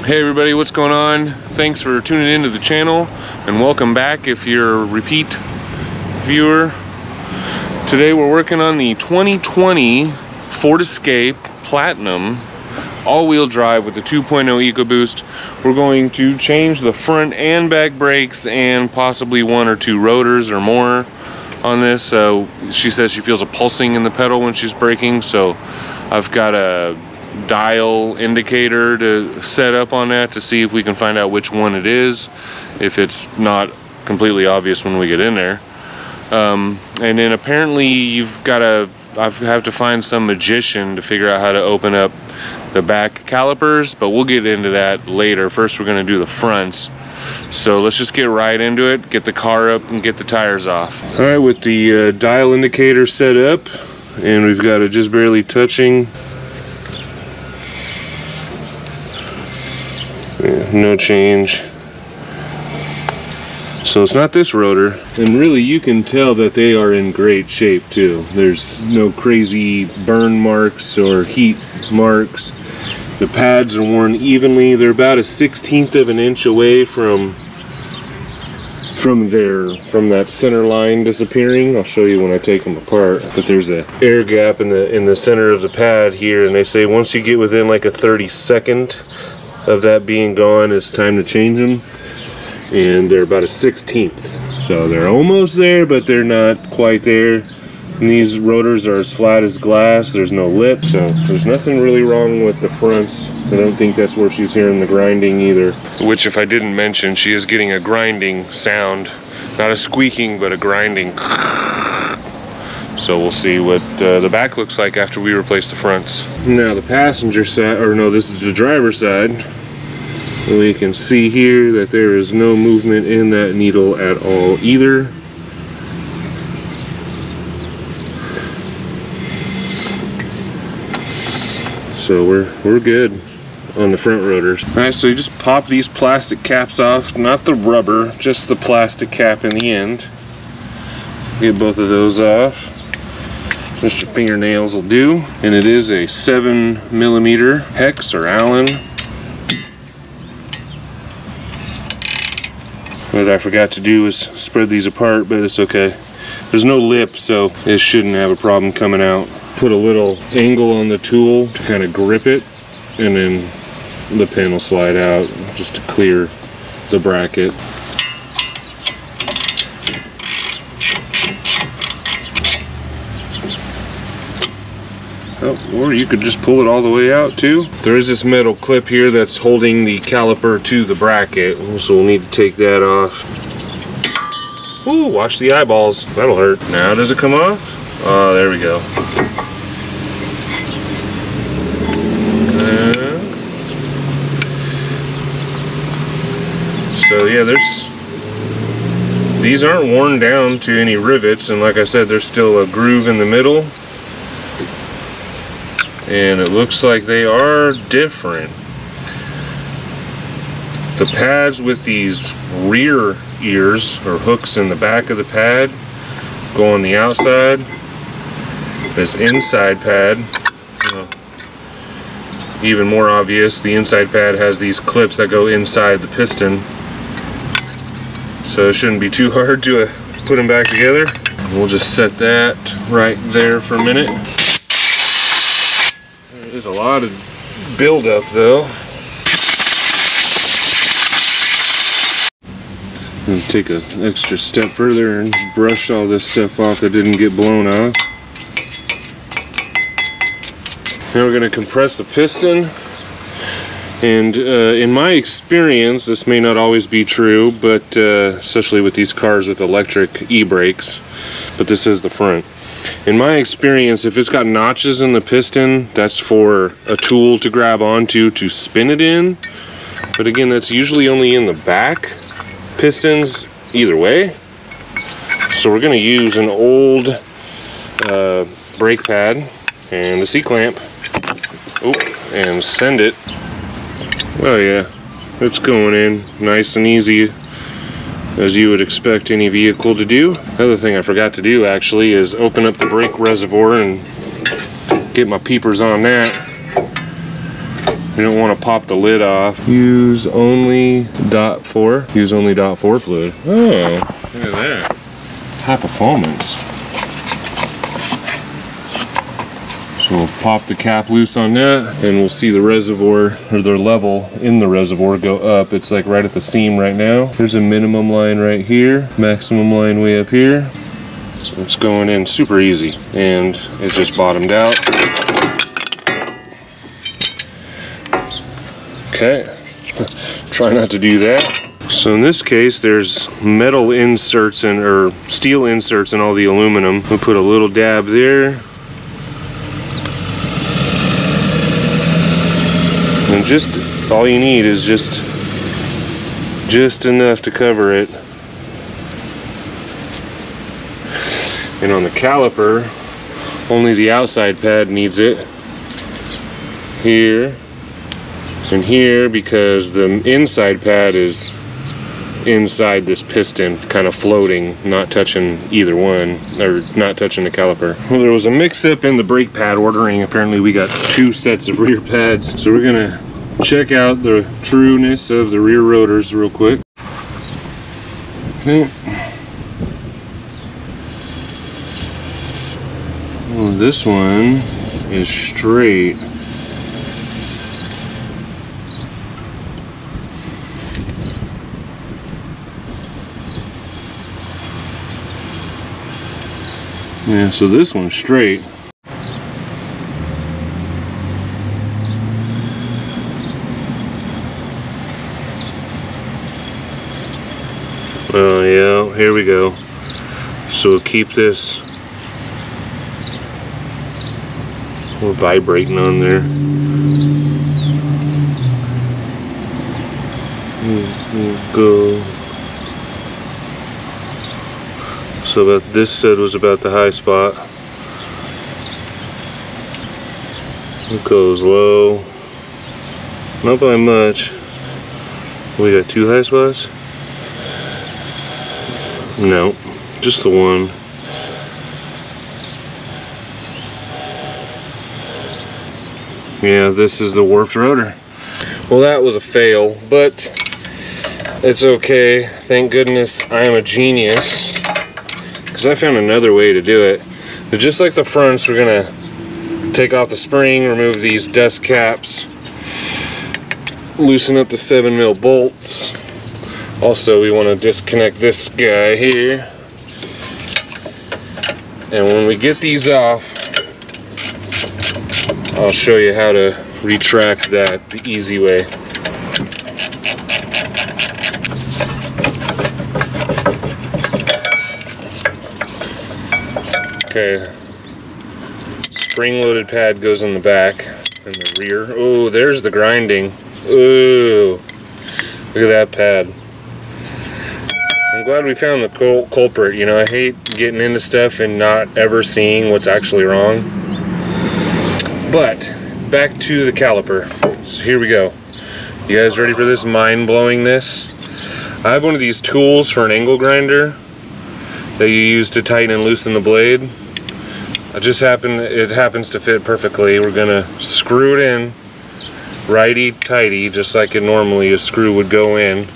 Hey everybody, what's going on? Thanks for tuning into the channel and welcome back if you're a repeat viewer. Today we're working on the 2020 Ford Escape Platinum all-wheel drive with the 2.0 EcoBoost. We're going to change the front and back brakes and possibly one or two rotors or more on this. So she says she feels a pulsing in the pedal when she's braking, so I've got a dial indicator to set up on that to see if we can find out which one it is, if it's not completely obvious when we get in there. And then apparently I have to find some magician to figure out how to open up the back calipers, but we'll get into that later. First we're going to do the fronts, so let's just get right into it, get the car up and get the tires off. All right, with the dial indicator set up and we've got it just barely touching. Yeah, no change. So it's not this rotor, and really you can tell that they are in great shape too. There's no crazy burn marks or heat marks. The pads are worn evenly. They're about a 1/16 of an inch away from that center line disappearing. I'll show you when I take them apart. But there's an air gap in the center of the pad here, and they say once you get within like a 32nd of that being gone, it's time to change them. And they're about a 1/16, so they're almost there, but they're not quite there. And these rotors are as flat as glass. There's no lip, so there's nothing really wrong with the fronts. I don't think that's where she's hearing the grinding either, which, if I didn't mention, she is getting a grinding sound, not a squeaking but a grinding. So we'll see what the back looks like after we replace the fronts. Now the passenger side, or no, this is the driver's side. We can see here that there is no movement in that needle at all either. So we're good on the front rotors. All right, so you just pop these plastic caps off, not the rubber, just the plastic cap in the end. Get both of those off. Just your fingernails will do. And it is a 7mm hex or Allen. What I forgot to do is spread these apart, but it's okay. There's no lip, so it shouldn't have a problem coming out. Put a little angle on the tool to kind of grip it, and then the pin will slide out just to clear the bracket. Oh, or you could just pull it all the way out too. There is this metal clip here that's holding the caliper to the bracket, so we'll need to take that off. Ooh, watch the eyeballs. That'll hurt. Now does it come off? Oh, there we go. So yeah, these aren't worn down to any rivets, and like I said, there's still a groove in the middle. And it looks like they are different. The pads with these rear ears or hooks in the back of the pad go on the outside. This inside pad, even more obvious, the inside pad has these clips that go inside the piston. So it shouldn't be too hard to put them back together. We'll just set that right there for a minute. There's a lot of buildup though. And take an extra step further and brush all this stuff off that didn't get blown off. Now we're going to compress the piston. And in my experience, this may not always be true, but especially with these cars with electric e-brakes, but this is the front. In my experience, if it's got notches in the piston, that's for a tool to grab onto to spin it in. But again, that's usually only in the back pistons either way. So we're going to use an old brake pad and a C-clamp. Oh, and send it. Well, yeah, it's going in nice and easy, as you would expect any vehicle to do. Another thing I forgot to do actually is open up the brake reservoir and get my peepers on that. We don't want to pop the lid off. Use only .4. Use only .4 fluid. Oh, look at that. High performance. So we'll pop the cap loose on that, and we'll see the reservoir, or the level in the reservoir go up. It's like right at the seam right now. There's a minimum line right here, maximum line way up here. It's going in super easy, and it just bottomed out. Okay, try not to do that. So in this case, there's metal inserts or steel inserts in all the aluminum. We'll put a little dab there. And just all you need is just enough to cover it. And on the caliper, only the outside pad needs it. Here and here, because the inside pad is inside this piston, kind of floating, not touching either one, or not touching the caliper. Well, there was a mix-up in the brake pad ordering. Apparently we got 2 sets of rear pads, so we're gonna check out the trueness of the rear rotors real quick. Okay. Well, this one is straight. Yeah, so this one's straight. Oh yeah, here we go. So we'll keep this. We're vibrating on there. We'll go. So about this stud was about the high spot. It goes low. Not by much. We got 2 high spots? No, just the one. Yeah, this is the warped rotor. Well, that was a fail, but it's okay. Thank goodness I am a genius, because I found another way to do it. But just like the fronts, we're gonna take off the spring, remove these dust caps, loosen up the 7mm bolts. Also, we want to disconnect this guy here. And when we get these off, I'll show you how to retract that the easy way. Okay, spring-loaded pad goes in the back and the rear. Oh, there's the grinding. Ooh, look at that pad. I'm glad we found the culprit. You know, I hate getting into stuff and not ever seeing what's actually wrong. But back to the caliper. So here we go. You guys ready for this mind-blowingness? I have one of these tools for an angle grinder that you use to tighten and loosen the blade. It happens to fit perfectly. We're gonna screw it in righty-tighty, just like it normally a screw would go in.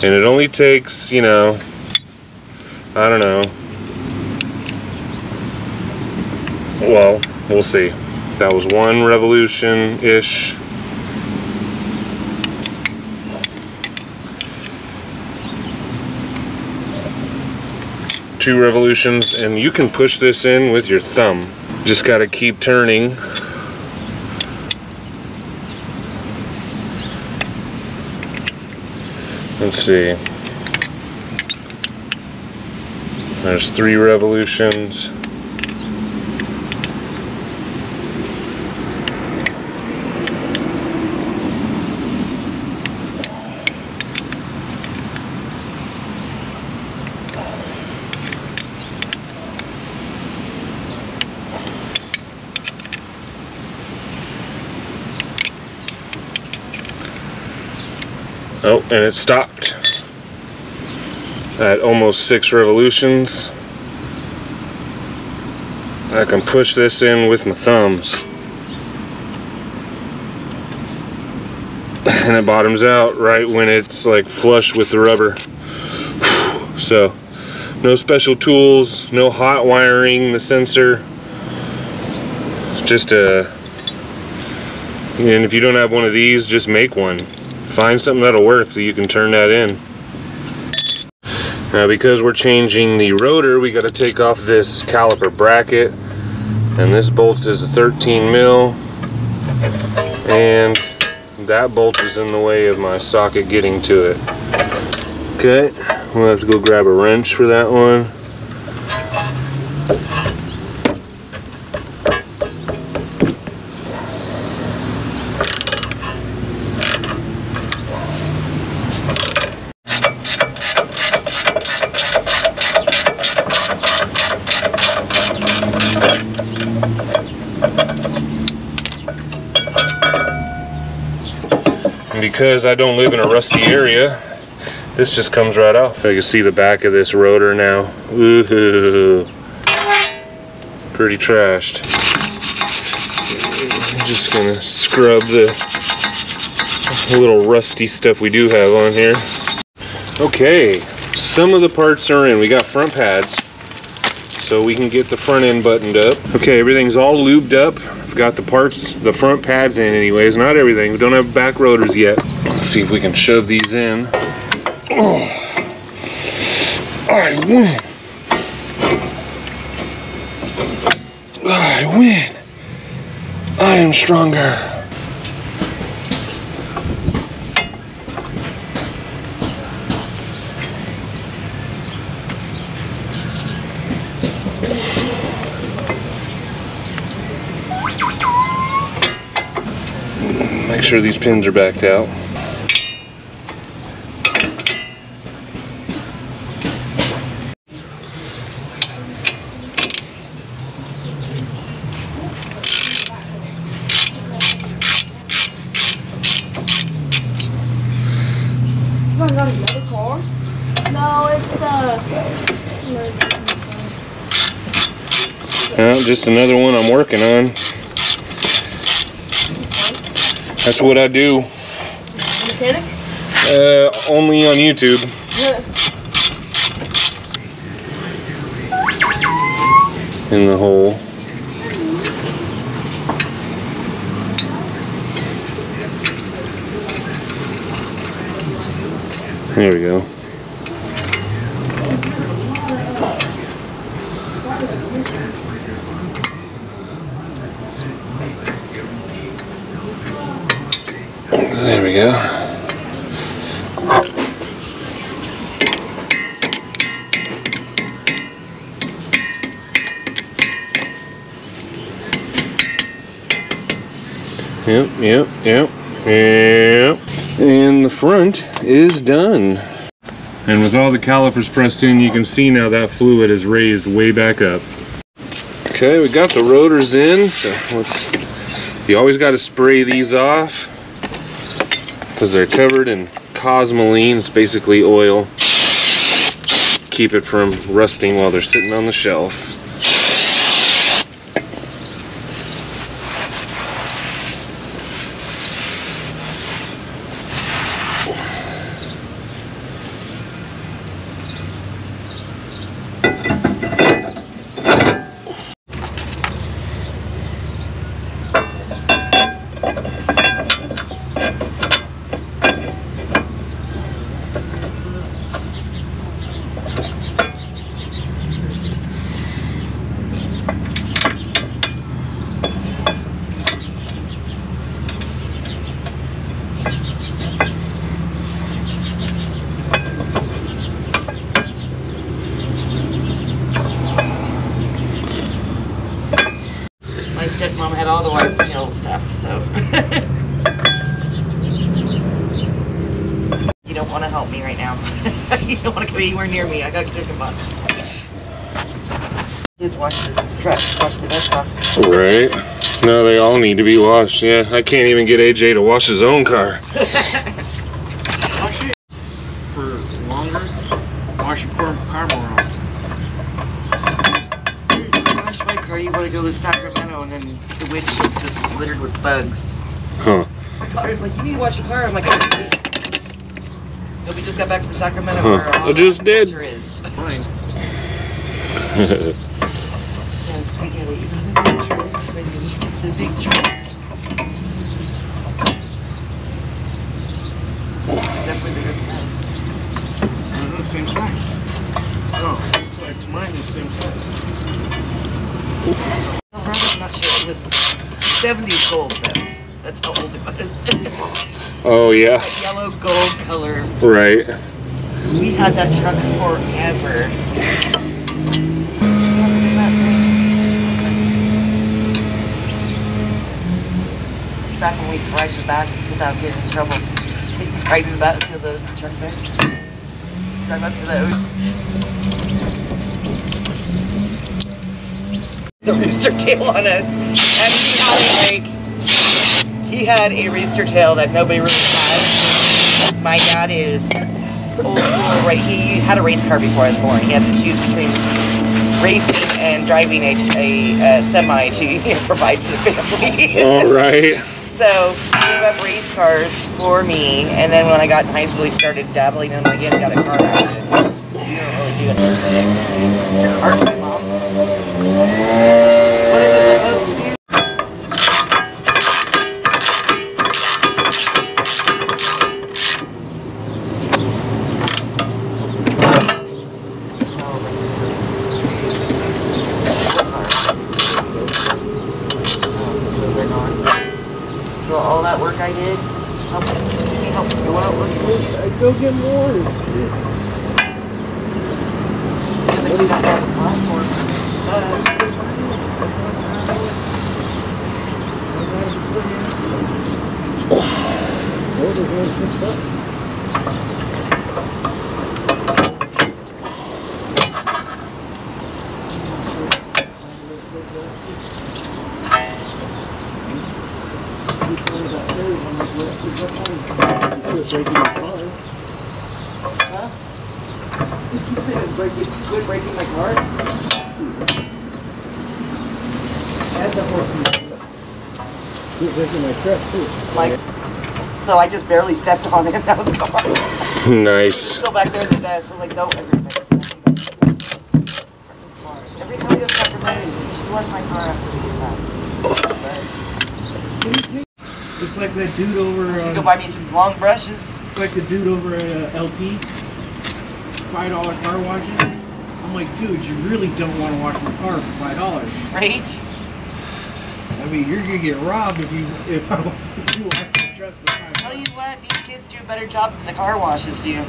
And it only takes, you know, I don't know. Well, we'll see. That was 1 revolution-ish. Two revolutions, and you can push this in with your thumb. Just got to keep turning. Let's see. There's 3 revolutions. Oh, and it stopped at almost 6 revolutions. I can push this in with my thumbs. and it bottoms out right when it's like flush with the rubber. So no special tools, no hot wiring the sensor. It's just a, and if you don't have one of these, just make one. Find something that'll work so you can turn that in. Now because we're changing the rotor, we got to take off this caliper bracket, and this bolt is a 13 mil, and that bolt is in the way of my socket getting to it. Okay, we'll have to go grab a wrench for that one. And because I don't live in a rusty area, this just comes right off. I can see the back of this rotor now. Ooh, pretty trashed. I'm just gonna scrub the little rusty stuff we do have on here. Okay, some of the parts are in. We got front pads, so we can get the front end buttoned up. Okay, everything's all lubed up. I've got the parts, the front pads in anyways. Not everything, we don't have back rotors yet. Let's see if we can shove these in. Oh, I win. I win. I am stronger. Make sure these pins are backed out. You got another car? No, it's just another one I'm working on. That's what I do. Mechanic? Only on YouTube. In the hole. There we go. There we go. Yep. And the front is done. And with all the calipers pressed in, you can see now that fluid is raised way back up. Okay, we got the rotors in, so you always got to spray these off because they're covered in cosmoline. It's basically oil. Keep it from rusting while they're sitting on the shelf. Stepmom had all the wives steal stuff, so you don't want to help me right now. You don't want to come anywhere near me. I got chicken box. Kids wash the truck, wash the dust off. Right. No, they all need to be washed. Yeah, I can't even get AJ to wash his own car. Wash it for longer. Wash your car more often. Wash my car. You want to go to Sacramento, and then the windshield is just littered with bugs. Huh. My daughter's like, you need to wash your car. I'm like, we just got back from Sacramento. Where I just did. Is. Fine. Yeah, spaghetti. The big truck. Definitely bigger than this. Same size. Oh, like to mine is the same size. I'm not sure. It was 70s gold though. That's how old it was. Oh yeah. That yellow gold color. Right. We had that truck forever. Back when we could ride in the back without getting in trouble. We could ride in the back to the truck bed. Drive up to the rooster tail on us. And he had a rooster tail that nobody really had. My dad is old school, right? He had a race car before I was born. He had to choose between racing and driving a semi to provide for the family. All right. So he gave up race cars for me, and then when I got in high school, he started dabbling in them again and got a car accident. You don't really do anything. It's your car, my mom. What it was supposed to do? So all that work I did, help go out looking good. Go get more. What do you got that platform? Huh? Did you say quit breaking my car? Add the horse. Quit breaking my truck too. Like, so I just barely stepped on it and I was gone. Nice. Still back there at the desk. I was like, no, everything. Every time we go to Sacramento, she wants my car after we get back. It's like that dude over. Go buy me some long brushes. It's like the dude over at LP. $5 car washing. I'm like, dude, you really don't want to wash your car for $5, Right? I mean, you're gonna get robbed if you wash your truck for $5. Tell you what, these kids do a better job than the car washes do.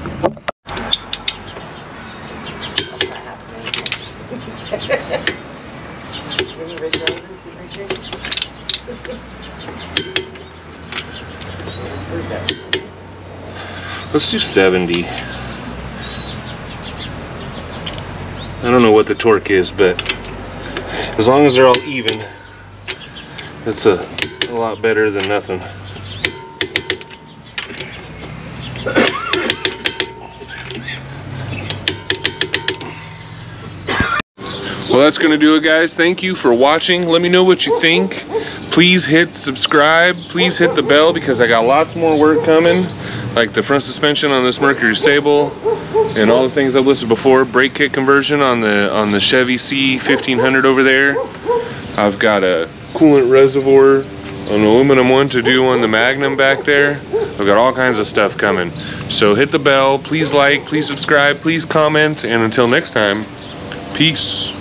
Let's do 70. I don't know what the torque is, but as long as they're all even, that's a lot better than nothing. Well, that's gonna do it, guys. Thank you for watching. Let me know what you think. Please hit subscribe. Please hit the bell because I got lots more work coming, like the front suspension on this Mercury Sable and all the things I've listed before. Brake kit conversion on the Chevy C1500 over there. I've got a coolant reservoir, an aluminum one to do on the Magnum back there. I've got all kinds of stuff coming. So hit the bell. Please like, please subscribe, please comment, and until next time, peace.